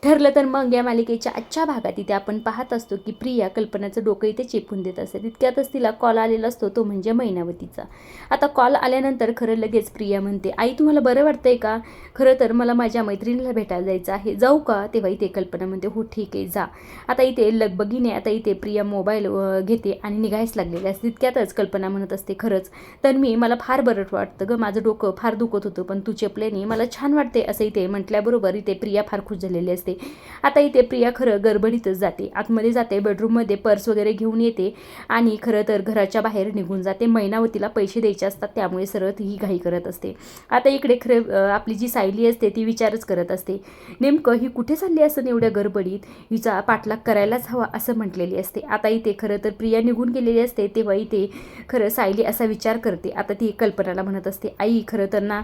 ठरलं तर मग या मालिकेच्या आजच्या भागात इथे आपण पाहत असतो की प्रिया कल्पनाचं डोकं इथे चेपून देत असते. तितक्यातच तिला कॉल आलेला असतो, तो म्हणजे मैनावतीचा. आता कॉल आल्यानंतर खरं लगेच प्रिया म्हणते, आई तुम्हाला बरं वाटतंय का? खरं तर मला माझ्या मैत्रिणीला भेटायला जायचं आहे, जाऊ का? तेव्हा इथे कल्पना म्हणते, हो ठीक आहे जा. आता इथे लगबगीने आता इथे प्रिया मोबाईल घेते आणि निघायच लागलेले असते. तितक्यातच कल्पना म्हणत असते, खरंच तर मला फार बरं वाटतं गं, माझं डोकं फार दुखत होतं पण तू चेपल्याने मला छान वाटते असं इथे म्हटल्याबरोबर इथे प्रिया फार खुश झालेली असते. आता इथे प्रिया खरं गडबडीतच जाते, आतमध्ये जाते, बेडरूममध्ये पर्स वगैरे घेऊन येते आणि खरं तर घराच्या बाहेर निघून जाते. मैनावतीला पैसे द्यायचे असतात त्यामुळे सरळ ही घाई करत असते. आता इकडे खरं आपली जी सायली असते ती विचारच करत असते, नेमकं ही कुठे चालली असं एवढ्या गडबडीत, हिचा पाठलाग करायलाच हवा असं म्हटलेली असते. आता इथे खरं तर प्रिया निघून गेलेली असते तेव्हा इथे खरं सायली असा विचार करते. आता ती कल्पनाला म्हणत असते, आई खरं तर ना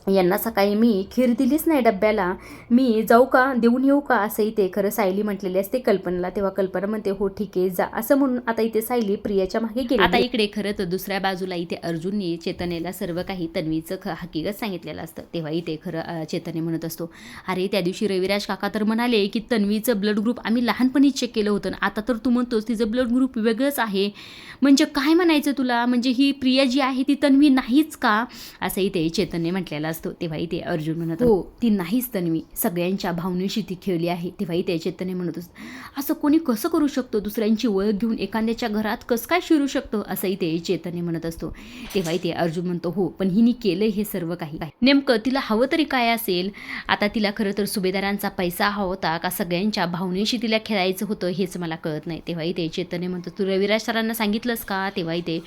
यांना सकाळी मी खीर दिलीच नाही डब्याला, मी जाऊ का, देऊन येऊ का असं इथे खरं सायली म्हटलेली असते कल्पनाला. तेव्हा कल्पना म्हणते, हो ठीक आहे जा असं म्हणून आता इथे सायली प्रियाच्या मागे गेली. आता इकडे खरं तर दुसऱ्या बाजूला इथे अर्जुनने चेतनेला सर्व काही तन्वीचं हकीकत सांगितलेलं असतं. तेव्हा इथे खरं चेतने म्हणत असतो, अरे त्या दिवशी रविराज काका तर म्हणाले की तन्वीचं ब्लड ग्रुप आम्ही लहानपणी चेक केलं होतं, आता तर तू म्हणतोस तिचं ब्लड ग्रुप वेगळंच आहे, म्हणजे काय म्हणायचं तुला, म्हणजे ही प्रिया जी आहे ती तन्वी नाहीच का असं इथे चेतनने म्हटलेलं असतो. तेव्हा इथे अर्जुन म्हणत, हो ती नाहीच तन्वी, सगळ्यांच्या भावनेशी ती खेळली आहे. तेव्हा इथे चेतनने म्हणत असं कोणी कसं करू शकतो, दुसऱ्यांची ओळख घेऊन एखाद्याच्या घरात कसं काय शिरू शकतो असं इथे चेतनने म्हणत असतो. तेव्हा इथे अर्जुन म्हणतो, हो पण हिने केलं हे सर्व काही, नेमकं तिला हवं तरी काय असेल, आता तिला खरं तर सुभेदारांचा पैसा हवा होता का सगळ्यांच्या भावनेशी तिला खेळायचं होतं हेच मला कळत नाही. तेव्हा इथे चेतनने म्हणतो, तू रविराज सरांना सांगितलंस का? तेव्हा इथे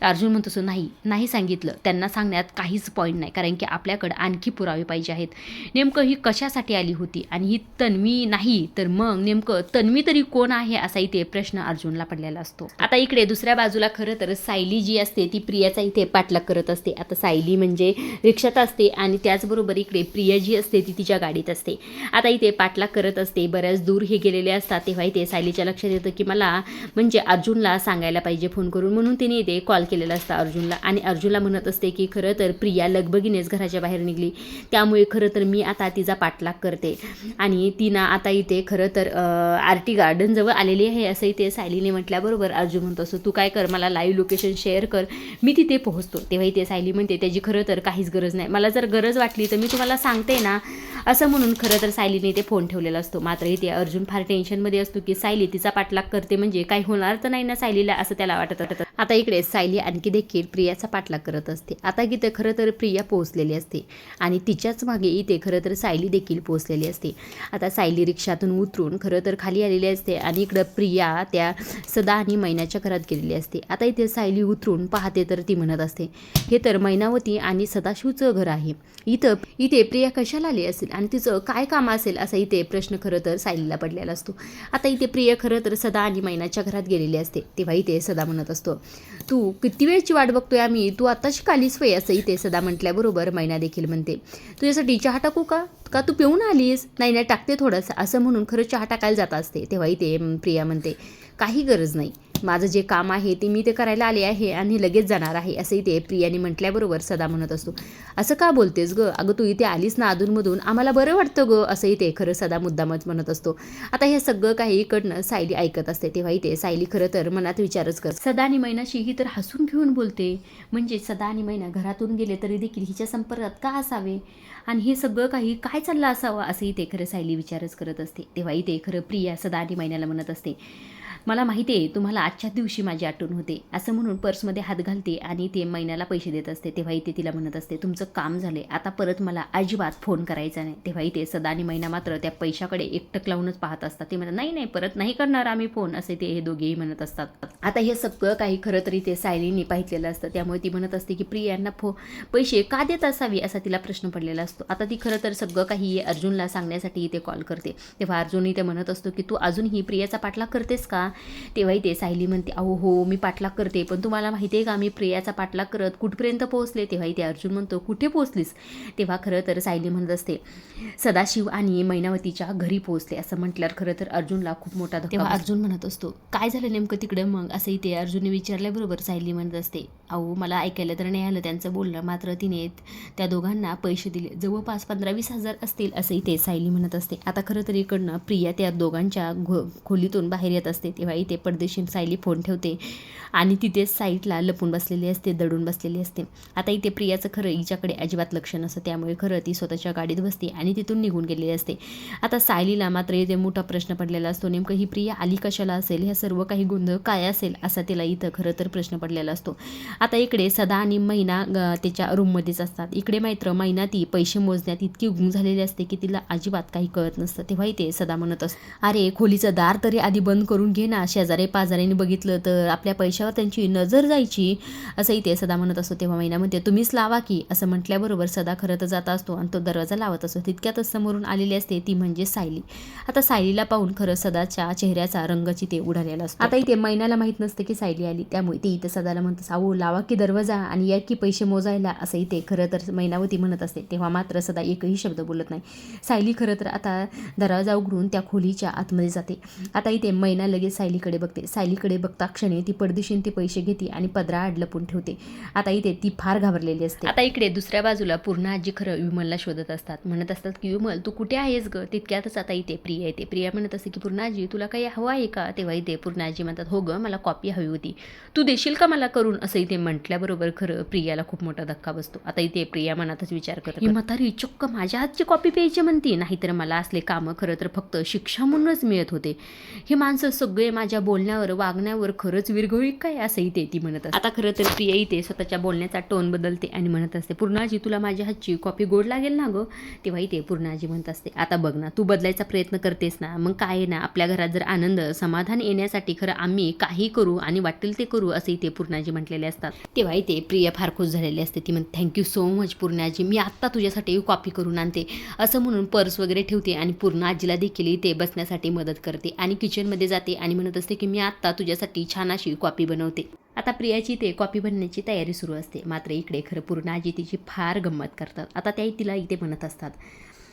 अर्जुन म्हणतो, असं नाही सांगितलं, त्यांना सांगण्यात काहीच पॉईंट नाही, कारण की आपल्याकडे आणखी पुरावे पाहिजे आहेत. नेमकं ही कशासाठी आली होती आणि ही तन्वी नाही तर मग नेमकं तन्वी तरी कोण आहे असा इथे प्रश्न अर्जुनला पडलेला असतो. आता इकडे दुसऱ्या बाजूला खरं तर सायली जी असते ती प्रियाचा इथे पाठलाग करत असते. आता सायली म्हणजे रिक्षात असते आणि त्याचबरोबर इकडे प्रिया जी असते ती तिच्या गाडीत असते. आता इथे पाठलाग करत असते, बऱ्याच दूर हे गेलेले असतात. तेव्हा इथे सायलीच्या लक्षात येतं की मला म्हणजे अर्जुनला सांगायला पाहिजे फोन करून, म्हणून तिने इथे कॉल केलेला असतं अर्जुनला आणि अर्जुनला म्हणत असते की खरं तर प्रिया लगबगीनेच घराच्या बाहेर निघली, त्यामुळे खरं तर मी आता तिचा पाठलाग करते आणि तिनं आता इथे खरं तर आरटी गार्डनजवळ आलेली आहे असं इथे सायलीने म्हटल्याबरोबर अर्जुन म्हणतो, असं तू काय कर, मला लाईव्ह लोकेशन शेअर कर, मी तिथे पोहोचतो. तेव्हा इथे सायली म्हणते, त्याची खरं तर काहीच गरज नाही, मला जर गरज वाटली तर मी तुम्हाला सांगते ना असं म्हणून खरं तर सायलीने इथे फोन ठेवलेला असतो. मात्र इथे अर्जुन फार टेन्शनमध्ये असतो की सायली तिचा पाठलाग करते म्हणजे काही होणार तर नाही ना सायलीला असं त्याला वाटत होतं. आता इकडे सायली आणखी देखील प्रियाचा पाठलाग करत असते. आता इथे खरं तर प्रिया पोहोचलेली असते आणि तिच्याच मागे इथे खरं तर सायली देखील पोहोचलेली असते. आता सायली रिक्षातून उतरून खरं तर खाली आलेली असते आणि इकडं प्रिया त्या सदा आणि मैनाच्या घरात गेलेली असते. आता इथे सायली उतरून पाहते तर ती म्हणत असते, हे तर मैनावती आणि सदाशिवचं घर आहे, इथे प्रिया कशाला आली असेल आणि तिचं काय काम असेल असा इथे प्रश्न खरं तर सायलीला पडलेला असतो. आता इथे प्रिया खरं तर सदा आणि मैनाच्या घरात गेलेली असते. तेव्हा इथे सदा म्हणत असतो, तू किती वेळची वाट बघतोय आम्ही, तू आताच कालीच वय असं इथे सदा म्हटल्याबरोबर मैना देखील म्हणते, तुझ्यासाठी चहा टाकू का तू पिऊन आलीस? नाही टाकते थोडंसं असं म्हणून खरं चहा टाकायला जात असते. तेव्हा इथे प्रिया म्हणते, काही गरज नाही, माझं जे काम आहे ते मी ते करायला आले आहे आणि लगेच जाणार आहे असं इथे प्रियाने म्हटल्याबरोबर सदा म्हणत असतो, असं का बोलतेस गं, अगं तू इथे आलीस ना अधूनमधून, आम्हाला बरं वाटतं गं असं इथे खरं सदा मुद्दामच म्हणत असतो. आता हे सगळं काही इकडनं सायली ऐकत असते. तेव्हा इथे सायली खरं तर मनात विचारच करते, सदा आणि मैनाशी ही तर हसून घेऊन बोलते, म्हणजे सदा आणि मैना घरातून गेले तरी देखील हिच्या संपर्कात का असावे आणि हे सगळं काही काय चाललं असावं असं इथे खरं सायली विचारच करत असते. तेव्हा इथे खरं प्रिया सदा आणि मैनाला म्हणत असते, मला माहिती आहे तुम्हाला आजच्या दिवशी माझी आठवण होते असं म्हणून पर्समध्ये हात घालते आणि ते मैनाला पैसे देत असते. तेव्हा इथे तिला म्हणत असते, तुमचं काम झाले, आता परत मला अजिबात फोन करायचा नाही. तेव्हा इथे सदा आणि मैना मात्र त्या पैशाकडे एकटक लावूनच पाहत असतात. ते म्हणतात, नाही परत नाही करणार आम्ही फोन असे ते हे दोघेही म्हणत असतात. आता हे सगळं काही खरं तरी ते सायलीने पाहिलेलं असतं, त्यामुळे ती म्हणत असते की प्रियांना पैसे का देत असावी असा तिला प्रश्न पडलेला असतो. आता ती खरं तर सगळं काही अर्जुनला सांगण्यासाठी इथे कॉल करते. तेव्हा अर्जुन इथे म्हणत असतो की तू अजूनही प्रियाचा पाठलाग करतेस का, तेव्हा इथे सायली म्हणते अहो हो मी पाठलाग करते, पण तुम्हाला माहिती आहे का मी प्रियाचा पाठलाग करत कुठपर्यंत पोहोचले. तेव्हा इथे अर्जुन म्हणतो कुठे पोहोचलीस. तेव्हा खरं तर सायली म्हणत असते सदाशिव आणि मैनावतीच्या घरी पोहोचले. असं म्हटल्यावर खरं तर अर्जुनला खूप मोठा धक्का. तेव्हा अर्जुन म्हणत असतो काय झालं नेमकं तिकडं मग, असं इथे अर्जुनने विचारल्याबरोबर सायली म्हणत असते अहो मला ऐकायला तर नाही आलं त्यांचं बोलणं, मात्र तिने त्या दोघांना पैसे दिले, जवळपास 15-20 हजार असतील असं इथे सायली म्हणत असते. आता खरं तर इकडनं प्रिया त्या दोघांच्या खोलीतून बाहेर येत असते. तेव्हा इथे पडदेशीर सायली फोन ठेवते आणि तिथे साईडला लपून बसलेली असते, दडून बसलेली असते. आता इथे प्रियाचं खरं हिच्याकडे अजिबात लक्ष नसतं, त्यामुळे खरं ती स्वतःच्या गाडीत बसते आणि तिथून निघून गेलेली असते. आता सायलीला मात्र इथे मोठा प्रश्न पडलेला असतो, नेमकं ही प्रिया आली कशाला असेल, ह्या सर्व काही गोंधळ काय असेल असा तिला इथं खरं तर प्रश्न पडलेला असतो. आता इकडे सदा आणि मैना त्याच्या रूममध्येच असतात. इकडे मात्र मैना ती पैसे मोजण्यात इतकी गुंग झालेली असते की तिला अजिबात काही कळत नसतं. तेव्हा इथे सदा म्हणत असतो अरे खोलीचं दार तरी आधी बंद करून घे ना, शेजारी पाजाऱ्यांनी बघितलं तर आपल्या पैशावर त्यांची नजर जायची, असं इथे सदा म्हणत असतो. तेव्हा मैना म्हणते तुम्हीच लावा की, असं म्हटल्याबरोबर सदा खरं तर जात असतो आणि तो दरवाजा लावत असतो. तितक्यातच समोरून आलेली असते ती म्हणजे सायली. आता सायलीला पाहून खरं सदाच्या चेहऱ्याचा रंगच इथे उडालेला असतो. आता इथे मैनाला माहित नसतं की सायली आली, त्यामुळे ती इथे सदाला म्हणते अहो लावा की दरवाजा आणि या की पैसे मोजायला, असं इथे खरं तर मैनावती म्हणत असते. तेव्हा मात्र सदा एकही शब्द बोलत नाही. सायली खरं तर आता दरवाजा उघडून त्या खोलीच्या आतमध्ये जाते. आता इथे मैना लगेच सायलीकडे बघते. सायलीकडे बघता क्षणी ती पडदिशीन ते पैसे घेते आणि पदराआड लपून ठेवते. आता इथे ती फार घाबरलेली असते. आता इकडे दुसऱ्या बाजूला पूर्ण आजी खरं विमलला शोधत असतात, म्हणत असतात की विमल तू कुठे आहेस ग. तितक्यातच आता इथे प्रिया येते. प्रिया म्हणत असते की पूर्ण आजी तुला काही हवं आहे का. तेव्हा इथे पूर्ण आजी म्हणतात हो ग मला कॉपी हवी होती, तू देशील का मला करून, असं इथे म्हटल्याबरोबर खरं प्रियाला खूप मोठा धक्का बसतो. आता इथे प्रिया मनातच विचार करते ही म्हातारी चक्क माझ्या हातची कॉपी प्यायची म्हणते, नाहीतर मला असले कामं खरं तर फक्त शिक्षा म्हणूनच मिळत होते. हे माणसं सगळे माझ्या बोलण्यावर वागण्यावर खरंच विरघळी काय, असं इथे ती म्हणत असते. आता खरं तर प्रिया इथे स्वतःच्या बोलण्याचा टोन बदलते आणि म्हणत असते पूर्णाजी तुला माझ्या हातची कॉपी गोड लागेल ना गं. तेव्हा इथे पूर्णाजी म्हणत असते आता बघ ना तू बदलायचा प्रयत्न करतेस ना, मग काय ना आपल्या घरात जर आनंद समाधान येण्यासाठी खरं आम्ही काही करू आणि वाटेल ते करू, असं इथे पूर्णाजी म्हटलेले असतात. तेव्हा इथे प्रिया फार खुश झालेली असते. ती म्हणते थँक्यू सो मच पूर्णाजी, मी आत्ता तुझ्यासाठी कॉपी करून आणते, असं म्हणून पर्स वगैरे ठेवते आणि पूर्ण आजीला देखील इथे बसण्यासाठी मदत करते आणि किचनमध्ये जाते आणि म्हणत असते की मी आत्ता तुझ्यासाठी छान अशी कॉपी बनवते. आता प्रियाची ते कॉपी बनण्याची तयारी सुरू असते. मात्र इकडे खरं पूर्ण आजी तिची फार गंमत करतात. आता त्या तिला इथे म्हणत असतात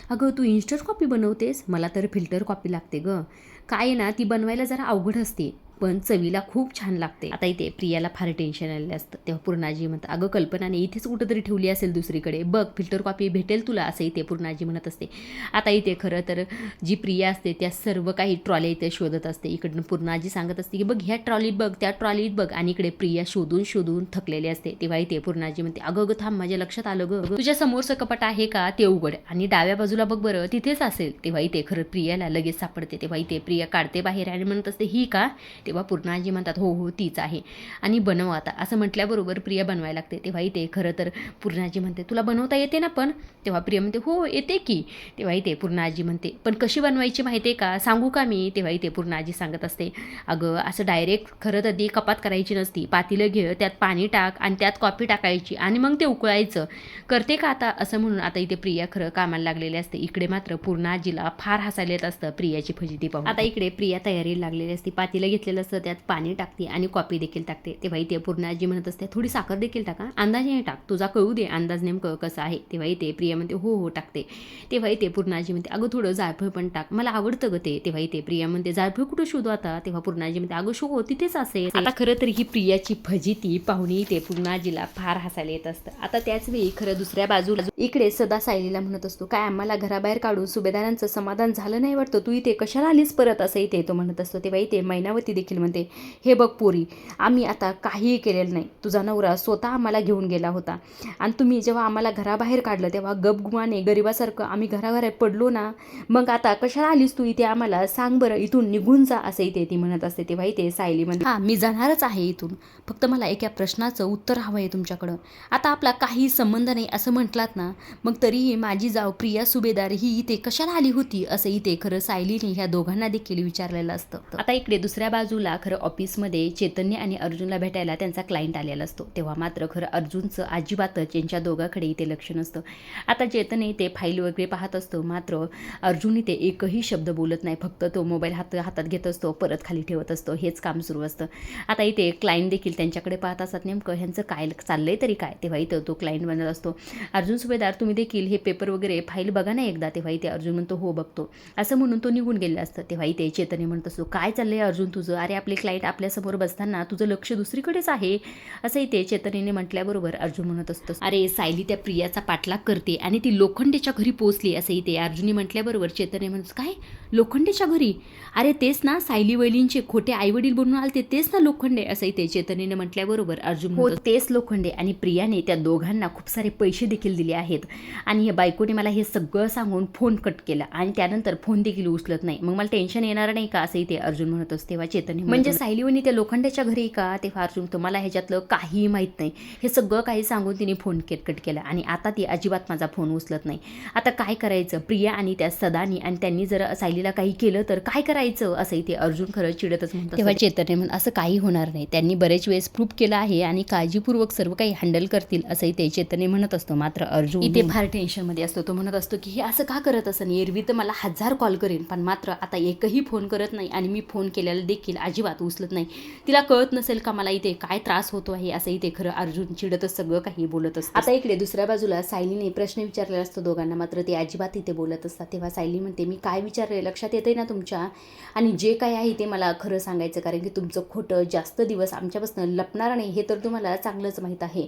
अगं तू इन्स्टंट कॉपी बनवतेस, मला तर फिल्टर कॉपी लागते गं. काय ना ती बनवायला जरा अवघड असते पण चवीला खूप छान लागते. आता इथे प्रियाला फार टेन्शन आलेलं असतं. तेव्हा पूर्णाजी म्हणतात अगं कल्पनाने इथेच कुठंतरी ठेवली असेल दुसरीकडे, बघ फिल्टर कॉपी भेटेल तुला, असं इथे पूर्णाजी म्हणत असते. आता इथे खरं तर जी प्रिया असते त्या सर्व काही ट्रॉली इथे शोधत असते. इकडनं पूर्णाजी सांगत असते की बघ ह्या ट्रॉलीत बघ त्या ट्रॉलीत बघ, आणि इकडे प्रिया शोधून शोधून थकलेली असते. तेव्हा इथे पूर्णाजी म्हणते अगं गं थांब माझ्या लक्षात आलं गं, तुझ्या समोरचं कपाट आहे का ते उघड आणि डाव्या बाजूला बघ बरं तिथेच असेल. तेव्हा इथे खरं प्रियाला लगेच सापडते. तेव्हा इथे प्रिया काढते बाहेर आणि म्हणत असते ही का. तेव्हा पूर्णाजी म्हणतात हो हो तीच आहे आणि बनव आता, असं म्हटल्याबरोबर प्रिया बनवायला लागते. तेव्हा इथे खरं तर पूर्णाजी म्हणते तुला बनवता येते ना पण. तेव्हा प्रिया म्हणते हो येते की. तेव्हा इथे पूर्णाजी म्हणते पण कशी बनवायची माहिती आहे का, सांगू का मी. तेव्हा इथे पूर्णाजी सांगत असते अगं असं डायरेक्ट खरं तर ती कपात करायची नसती, पातीलं घे त्यात पाणी टाक आणि त्यात कॉफी टाकायची आणि मग ते उकळायचं, करते का आता, असं म्हणून आता इथे प्रिया खरं कामाला लागलेली असते. इकडे मात्र पूर्णाजीला फार हसायला येत असतं प्रियाची फजिती पाहून. आता इकडे प्रिया तयारीला लागलेली असते, पातीलं घेतलेलं असतं त्यात पाणी टाकते आणि कॉफी देखील टाकते. तेव्हा इथे पूर्णाजी म्हणत असते थोडी साखर देखील टाका, अंदाजे टाक, तुझा कळू दे अंदाज नेमकं कसं आहे. तेव्हा इथे प्रिया म्हणते हो हो टाकते. तेव्हा इथे पूर्णाजी म्हणते अगं थोडं जायफळ पण टाक, मला आवडतं ग ते. तेव्हा इथे प्रिया म्हणते जायफळ कुठं शोधू आता. तेव्हा पूर्णाजी म्हणते अगं शो तिथेच असेल. आता खरं तर ही प्रियाची फजिती पाहुणी इथे पूर्णाजीला फार हसायला येत असतं. आता त्याच वेळी खरं दुसऱ्या बाजूला इकडे सदा सायलीला म्हणत असतो काय आम्हाला घराबाहेर काढून सुभेदारांचं समाधान झालं नाही वाटतं, तू इथे कशाला आलीस परत, असं इथे तो म्हणत असतो. तेव्हा इथे मैनावती देखील म्हणते हे बघ पोरी आम्ही आता काहीही केलेलं नाही, तुझा नवरा स्वतः आम्हाला घेऊन गेला होता आणि तुम्ही जेव्हा आम्हाला घराबाहेर काढलं तेव्हा गपगुमाने गरिबासारखं आम्ही घराघरात पडलो ना, मग आता कशाला आलीस तू इथे, आम्हाला सांग बरं, इथून निघून जा, असं इथे ती म्हणत असते. तेव्हा इथे सायली म्हणते हां मी जाणारच आहे इथून, फक्त मला एका प्रश्नाचं उत्तर हवं आहे तुमच्याकडं. आता आपला काही संबंध नाही असं म्हटलात ना, मग तरीही माझी जाव प्रिया सुभेदार ही इथे कशाला आली होती, असं इथे खरं सायलीने ह्या दोघांना देखील विचारलेलं असतं. आता इकडे दुसऱ्या बाजूला बाजूला खरं ऑफिसमध्ये चैतन्य आणि अर्जुनला भेटायला त्यांचा क्लायंट आलेला असतो. तेव्हा मात्र खरं अर्जुनचं अजिबातच यांच्या दोघांकडे इथे लक्ष नसतं. आता चैतन्य इथे फाईल वगैरे पाहत असतो, मात्र अर्जुन इथे एकही शब्द बोलत नाही. फक्त तो मोबाईल हातात घेत असतो, परत खाली ठेवत असतो. हेच काम सुरू असतं. आता इथे क्लायंट देखील त्यांच्याकडे पाहत असतात. नेमकं ह्यांचं काय चाललंय तरी काय. तेव्हा इथं तो क्लायंट बनत असतो, अर्जुन सुभेदार तुम्ही देखील हे पेपर वगैरे फाईल बघा ना एकदा. तेव्हा इथे अर्जुन म्हणतो हो बघतो, असं म्हणून तो निघून गेलेला असतं. तेव्हा इथे चैतन्य म्हणत असतो काय चाललंय अर्जुन तुझं, अरे आपले क्लायंट आपल्यासमोर बसताना तुझं लक्ष दुसरीकडेच आहे. असं इथे चैतन्यने म्हटल्याबरोबर अर्जुन म्हणत असतो अरे सायली त्या प्रियाचा पाठलाग करते आणि ती लोखंडेच्या घरी पोहोचली. असं इथे अर्जुनने म्हटल्याबरोबर चैतन्य म्हणतो काय लोखंडेच्या घरी, अरे तेच ना सायली वैलींचे खोटे आईवडील बनून आलते तेच ना लोखंडे. असं इथे चैतन्यने म्हटल्याबरोबर अर्जुन हो तेच लोखंडे, आणि प्रियाने त्या दोघांना खूप सारे पैसे देखील दिले आहेत आणि या बायकोने मला हे सगळं सांगून फोन कट केला आणि त्यानंतर फोन देखील उचलत नाही, मग मला टेन्शन येणार नाही का. असं इथे अर्जुन म्हणत असतो. तेव्हा चैतन्य म्हणजे सायली वहिनी त्या लोखंडेच्या घरी का. तेव्हा अर्जुन तुम्हाला ह्याच्यातलं काही माहीत नाही, हे सगळं काही सांगून तिने फोन कट केला आणि आता ती अजिबात माझा फोन उचलत नाही. आता काय करायचं, प्रिया आणि त्या सदानी आणि त्यांनी जर सायलीला काही केलं तर काय करायचं. असं इथे अर्जुन खरं चिडतच म्हणतो. तेव्हा चैतन्य म्हणून असं काही होणार नाही, त्यांनी बरेच वेळेस प्रूफ केलं आहे आणि काळजीपूर्वक सर्व काही हँडल करतील. असं इथे चैतन्य म्हणत असतो. मात्र अर्जुन इथे फार टेन्शनमध्ये असतो. तो म्हणत असतो की हे असं का करत असं, एरवी तर मला 1000 कॉल करेन पण मात्र आता एकही फोन करत नाही आणि मी फोन केलेला देखील अजिबात उचलत नाही. तिला कळत नसेल का मला इथे काय त्रास होतो आहे. असं इथे खरं अर्जुन चिडतच सगळं काही बोलत असतं. आता इकडे दुसऱ्या बाजूला सायलीने प्रश्न विचारलेला असतो दोघांना, मात्र ते अजिबात इथे बोलत असतात. तेव्हा सायली म्हणते मी काय विचारले लक्षात येते ना तुमच्या, आणि जे काय आहे ते मला खरं सांगायचं, कारण की तुमचं खोटं जास्त दिवस आमच्यापासून लपणार नाही हे तर तुम्हाला चांगलंच माहीत आहे.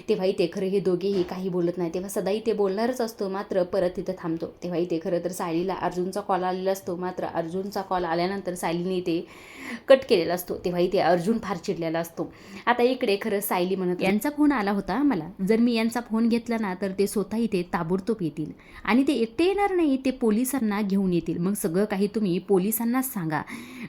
तेव्हा इथे खरं हे दोघेही काही बोलत नाही. तेव्हा सदा इथे बोलणारच असतो, मात्र परत इथं थांबतो. तेव्हा इथे खरं तर सायलीला अर्जुनचा कॉल आलेला असतो, मात्र अर्जुनचा कॉल आल्यानंतर सायलीने इथे कट केलेला असतो. तेव्हा इथे अर्जुन फार चिडलेला असतो. आता इकडे खरं सायली म्हणत यांचा फोन आला होता मला, जर मी यांचा फोन घेतला ना तर ते स्वतः इथे ताबडतोब येतील आणि ते एकटे येणार नाही, ते पोलिसांना घेऊन येतील. मग सगळं काही तुम्ही पोलिसांनाच सांगा,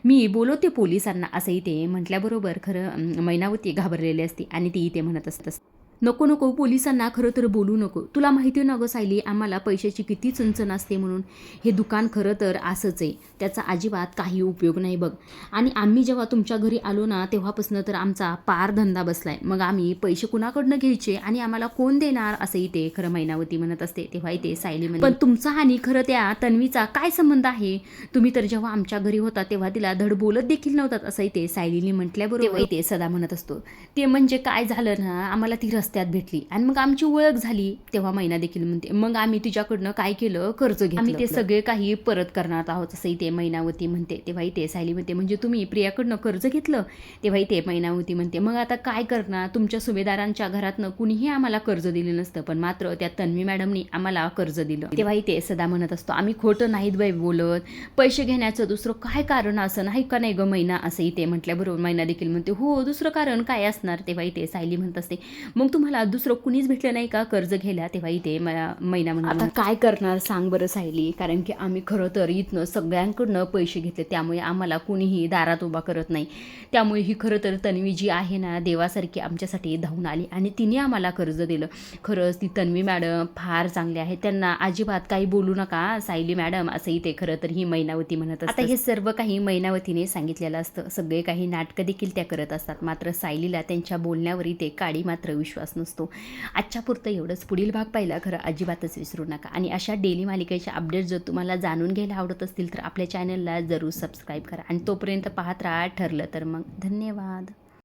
मी बोलवते पोलिसांना. असं इथे म्हटल्याबरोबर खरं मैनावती घाबरलेली असते आणि ती इथे म्हणत असते नको नको पोलिसांना खरं तर बोलू नको, तुला माहिती आहे ना गं सायली आम्हाला पैशाची किती चणचण असते म्हणून. हे दुकान खरं तर असंच आहे, त्याचा अजिबात काही उपयोग नाही बघ, आणि आम्ही जेव्हा तुमच्या घरी आलो ना तेव्हापासून तर आमचा पार धंदा बसलाय, मग आम्ही पैसे कुणाकडनं घ्यायचे आणि आम्हाला कोण देणार. असं इथे खरं मैनावती म्हणत असते. तेव्हा इथे सायली म्हणते पण तुमचा आणि खरं त्या तन्वीचा काय संबंध आहे, तुम्ही तर जेव्हा आमच्या घरी होता तेव्हा तिला धड बोलत देखील नव्हतात. असं इथे सायलीने म्हटल्याबरोबर इथे सदा म्हणत असतो ते म्हणजे काय झालं ना, आम्हाला ती रस्त्यात भेटली आणि मग आमची ओळख झाली. तेव्हा मैना देखील म्हणते मग आम्ही तिच्याकडनं काय केलं, कर्ज घेतलं, आम्ही ते सगळे काही परत करणार आहोत. असं इथे मैनावती म्हणते. तेव्हा इथे सायली म्हणते म्हणजे तुम्ही प्रियाकडनं कर्ज घेतलं. तेव्हा इथे मैनावती म्हणते मग आता काय करणार, तुमच्या सुभेदारांच्या घरातनं कुणीही आम्हाला कर्ज दिलं नसतं, पण मात्र त्या तन्वी मॅडमनी आम्हाला कर्ज दिलं. तेव्हा इथे सदा म्हणत असतो आम्ही खोटं नाहीत बाई बोलत, पैसे घेण्याचं दुसरं काय कारण असं नाही का नाही ग मैना. असं इथे म्हटल्याबरोबर मैना देखील म्हणते हो दुसरं कारण काय असणार. तेव्हा इथे सायली म्हणत असते मग तुम्हाला दुसरं कुणीच भेटलं नाही का कर्ज घ्यायला. तेव्हा इथे मैना म्हणून आता काय करणार सांग बरं सायली, कारण की आम्ही खरं तर इथनं सगळ्यांकडनं पैसे घेतले, त्यामुळे आम्हाला कुणीही दारात उभा करत नाही. त्यामुळे ही खरं तर तन्वी जी आहे ना देवासारखी आमच्यासाठी धावून आली आणि तिने आम्हाला कर्ज दिलं. खरंच ती तन्वी मॅडम फार चांगली आहे, त्यांना अजिबात काही बोलू नका सायली मॅडम. असं इथे खरं तर ही मैनावती म्हणत असते. आता हे सर्व काही मैनावतीने सांगितलेलं असतं, सगळे काही नाटकं देखील त्या करत असतात, मात्र सायलीला त्यांच्या बोलण्यावर इथे काडी मात्र विश्वास नसतो. आजच्या पुरतं एवढंच. पुढील भाग पाहिला खरं अजिबातच विसरू नका, आणि अशा डेली मालिकेचे अपडेट जर तुम्हाला जाणून घ्यायला आवडत असतील तर आपल्या चॅनलला जरूर सबस्क्राईब करा, आणि तोपर्यंत पाहत राहा. ठरलं तर मग धन्यवाद.